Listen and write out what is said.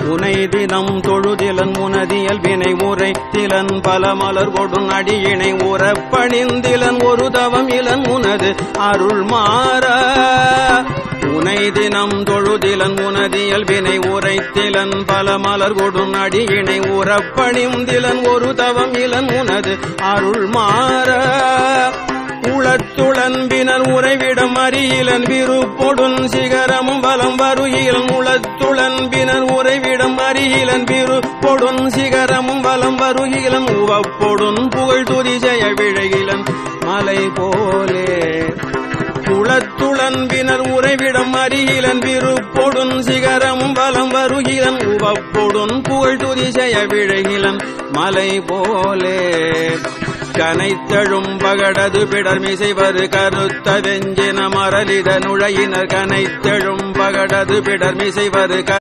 உனை தினம் தொழுதிலன் முனதியல் வினை உரை திலன் பல மலர் கொடும் அடியினை உறப்பணிந்திலன் ஒரு தவம் இலன் உனது அருள் மாற உனை தினம் தொழுதிலன் முனதியல் வினை உரைத்திலன் பல மலர் கொடும் அடியினை உறப்பணிந்திலன் ஒரு தவம் இலன் உனது அருள் மாற உளத்துளன்பினர் உறைவிடம் அறியிலன் விருப்பொடுன் சிகரமும் வலம் வருகிலன் உளத்துளன்பினர் உறைவிடம் அறியிலன் விருப்பொடுன் சிகரமும் வலம் வருகிலன் உவப்பொடுன் புகழ் துதிசெய விழைகிலன் மலை போலே உளத்துளன்பினர் உறைவிடம் அறியிலன் விருப்பொடுன் சிகரமும் வலம் வருகிலன் உவப்பொடுன் புகழ் துதிசெய விழைகிலன் மலை போலே கனைத்தழும் பகடது பிடர்மிசைவரு கருத்த வெஞ்சின மரலிட நுழையினர் கனைத்தழும் பகடது பிடர்மிசைவரு